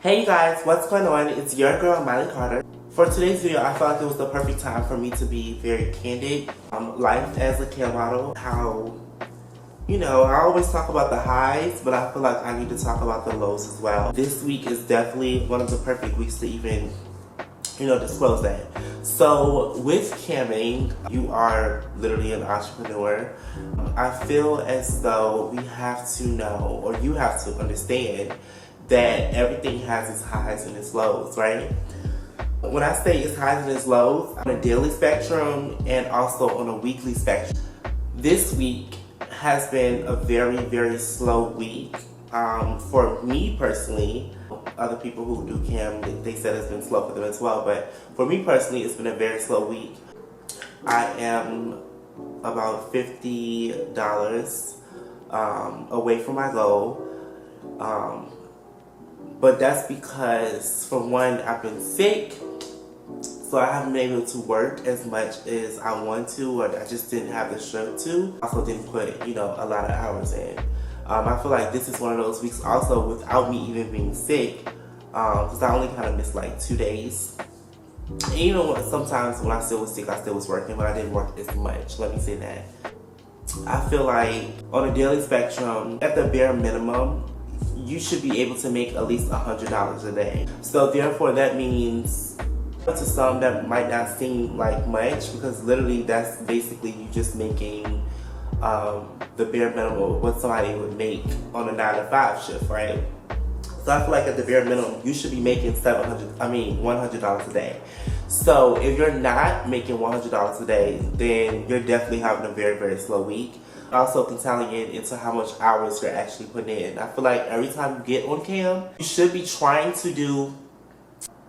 Hey you guys, what's going on? It's your girl Miley Carter. For today's video, I felt like it was the perfect time for me to be very candid. Life as a cam model, how, I always talk about the highs, but I feel like I need to talk about the lows as well. This week is definitely one of the perfect weeks to even, disclose that. So with camming, you are literally an entrepreneur. I feel as though we have to know, or you have to understand, that everything has its highs and its lows, right? When I say its highs and its lows, on a daily spectrum and also on a weekly spectrum. This week has been a very, very slow week. For me personally, other people who do cam, they said it's been slow for them as well, but for me personally, it's been a very slow week. I am about $50 away from my goal. But that's because, for one, I've been sick, so I haven't been able to work as much as I want to, or I just didn't have the strength to. I also didn't put, a lot of hours in. I feel like this is one of those weeks also without me even being sick, because I only kind of missed like 2 days. And sometimes when I still was sick, I still was working, but I didn't work as much, let me say that. I feel like on a daily spectrum, at the bare minimum, you should be able to make at least $100 a day. So therefore that means, to some that might not seem like much, because literally that's basically you just making the bare minimum of what somebody would make on a 9-to-5 shift, right? So I feel like at the bare minimum, you should be making $100 a day. So if you're not making $100 a day, then you're definitely having a very, very slow week. Also can tally into how much hours you're actually putting in. I feel like every time you get on cam, you should be trying to do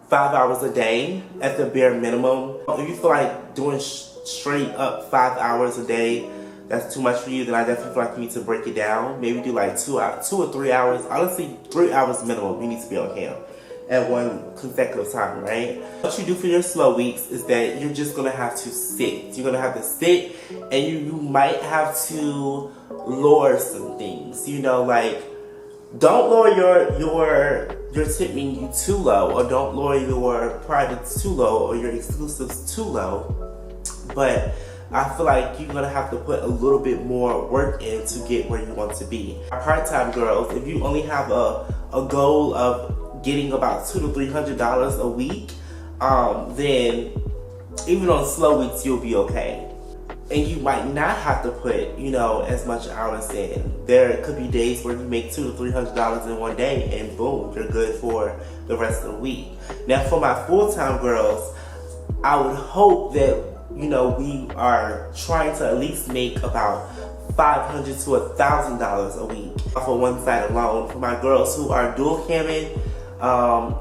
5 hours a day at the bare minimum. If you feel like doing straight up 5 hours a day, that's too much for you, then I definitely feel like you need to break it down. Maybe do like 2 or 3 hours. Honestly, 3 hours minimum you need to be on cam at one consecutive time, right? What you do for your slow weeks is that you're just gonna have to sit. You're gonna have to sit, and you might have to lower some things. Like, don't lower your tip menu too low, or don't lower your privates too low, or your exclusives too low. But I feel like you're gonna have to put a little bit more work in to get where you want to be. Part-time girls, if you only have a goal of getting about $200 to $300 a week, then even on slow weeks you'll be okay. And you might not have to put, as much hours in. There could be days where you make $200 to $300 in one day, and boom, you're good for the rest of the week. Now, for my full-time girls, I would hope that we are trying to at least make about $500 to $1,000 a week off of one site alone. For my girls who are dual camming, I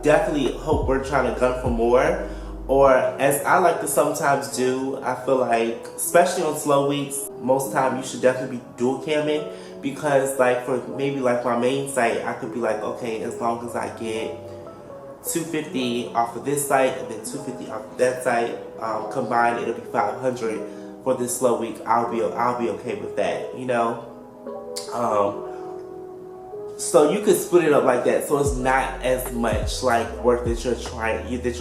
definitely hope we're trying to gun for more. Or, as I like to sometimes do, I feel like, especially on slow weeks, most time you should definitely be dual camming, because like for maybe like my main site, I could be like, okay, as long as I get $250 off of this site and then $250 off of that site, combined it'll be $500 for this slow week. I'll be okay with that, So you could split it up like that, so it's not as much like work that you're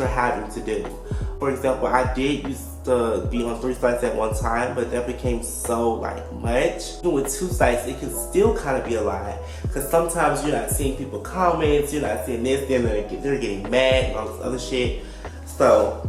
having to do. For example, I did used to be on 3 sites at one time, but that became so much. Even with 2 sites, it can still kind of be a lot, because sometimes you're not seeing people comments, you're not seeing this, then they're getting mad and all this other shit. So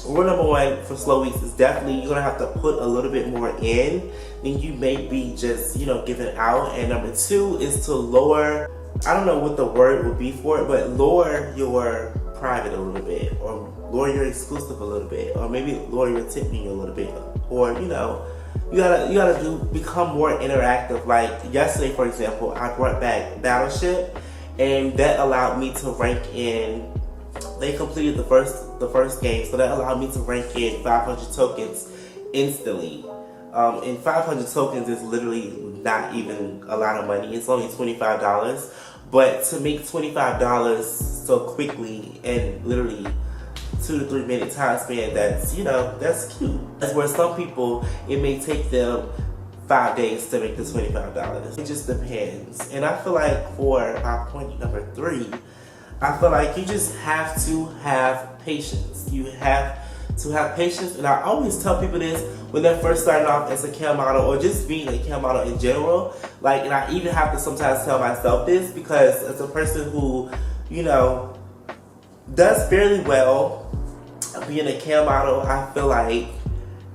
rule number 1 for slow weeks is definitely you're gonna have to put a little bit more in than you may be just, giving out. And number 2 is to lower, I don't know what the word would be for it, but lower your private a little bit, or lower your exclusive a little bit, or maybe lower your tip menu a little bit, or you gotta become more interactive. Like yesterday, for example, I brought back Battleship, and that allowed me to rank in. They completed the first game, so that allowed me to rank in 500 tokens instantly. And 500 tokens is literally not even a lot of money. It's only $25. But to make $25 so quickly and literally 2 to 3 minute time span, that's, that's cute. That's where some people, it may take them 5 days to make the $25. It just depends. And I feel like for my point number 3, I feel like you just have to have patience. You have to have patience, and I always tell people this when they're first starting off as a cam model or just being a cam model in general. Like, and I even have to sometimes tell myself this because as a person who, you know, does fairly well being a cam model, I feel like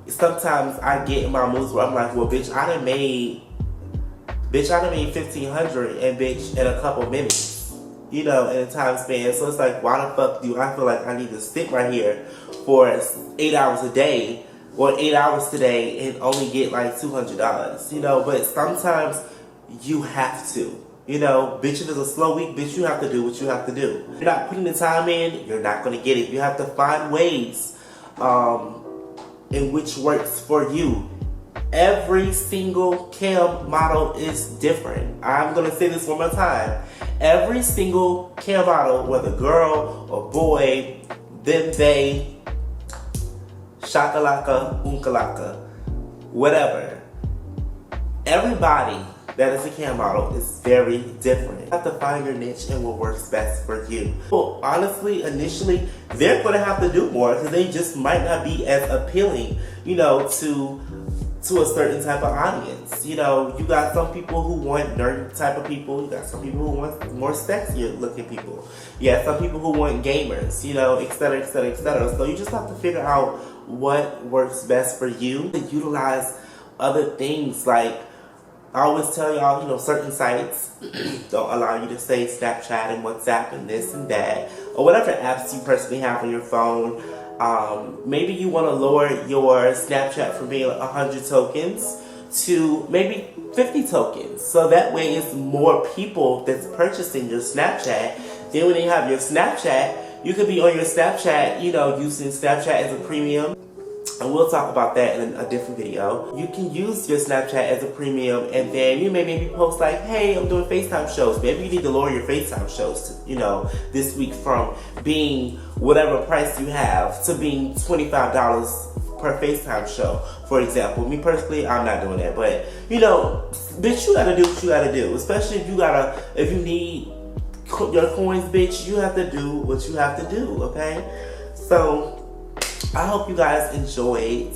sometimes I get in my moods where I'm like, well, bitch, I done made $1,500 and bitch in a couple minutes, you know, in a time span. So it's like, why the fuck do I feel like I need to sit right here for 8 hours a day or 8 hours today and only get like $200, you know? But sometimes you have to, you know, bitch, if it's a slow week, bitch, you have to do what you have to do. If you're not putting the time in, you're not going to get it. You have to find ways in which works for you. Every single cam model is different. I'm going to say this one more time. Every single cam model, whether girl or boy, them, they, shakalaka, unkalaka, whatever. Everybody that is a cam model is very different. You have to find your niche and what works best for you. Well, honestly, initially, they're going to have to do more because they just might not be as appealing, you know, to a certain type of audience. You know, you got some people who want nerdy type of people. You got some people who want more sexier looking people. You got some people who want gamers, you know, et cetera, et cetera, et cetera. So you just have to figure out what works best for you and utilize other things. Like, I always tell y'all, you know, certain sites don't allow you to say Snapchat and WhatsApp and this and that, or whatever apps you personally have on your phone. Maybe you want to lower your Snapchat from being 100 tokens to maybe 50 tokens. So that way it's more people that's purchasing your Snapchat. Then when you have your Snapchat, you could be on your Snapchat, you know, using Snapchat as a premium. And we'll talk about that in a different video. You can use your Snapchat as a premium, and then you may maybe post like, hey, I'm doing FaceTime shows. Maybe you need to lower your FaceTime shows to, you know, this week from being whatever price you have to being $25 per FaceTime show, for example. Me personally, I'm not doing that, but you know, bitch, you gotta do what you gotta do. Especially if you need your coins, bitch, you have to do what you have to do, okay? So I hope you guys enjoyed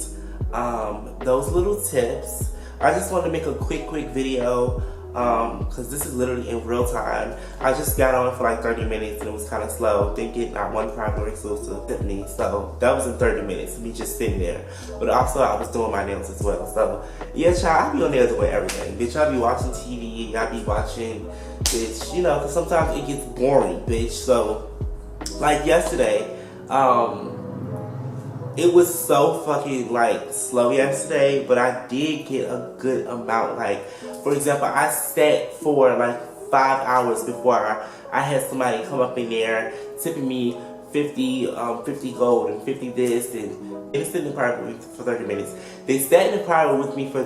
those little tips. I just wanted to make a quick video because this is literally in real time. I just got on for like 30 minutes and it was kind of slow. Didn't get not one primary exclusive Tiffany, so that was in 30 minutes, me just sitting there. But also I was doing my nails as well. So yeah, child, I be on there doing everything. Bitch, I be watching TV, I be watching, bitch, you know, because sometimes it gets boring, bitch. So like yesterday, it was so fucking like slow yesterday, but I did get a good amount. Like, for example, I sat for like 5 hours before I had somebody come up in there tipping me 50 gold and 50 this, and they sit in the private with me for 30 minutes. They sat in the private with me for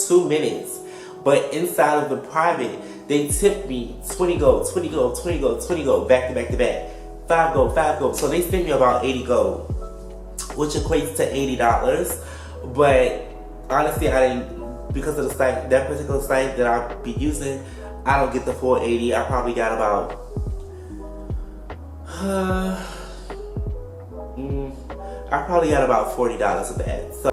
2 minutes, but inside of the private, they tipped me 20 gold, 20 gold, 20 gold, 20 gold, back to back to back, 5 gold, 5 gold. So they sent me about 80 gold, which equates to $80. But honestly, I didn't, because of the site, that particular site that I'll be using, I don't get the full 80. I probably got about $40 of that. So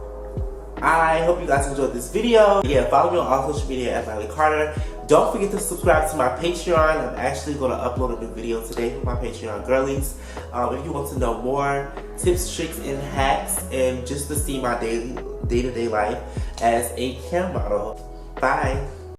I hope you guys enjoyed this video. Yeah, follow me on all social media at Miley Carter. Don't forget to subscribe to my Patreon. I'm actually going to upload a new video today for my Patreon girlies. If you want to know more tips, tricks, and hacks, and just to see my day-to-day life as a cam model. Bye.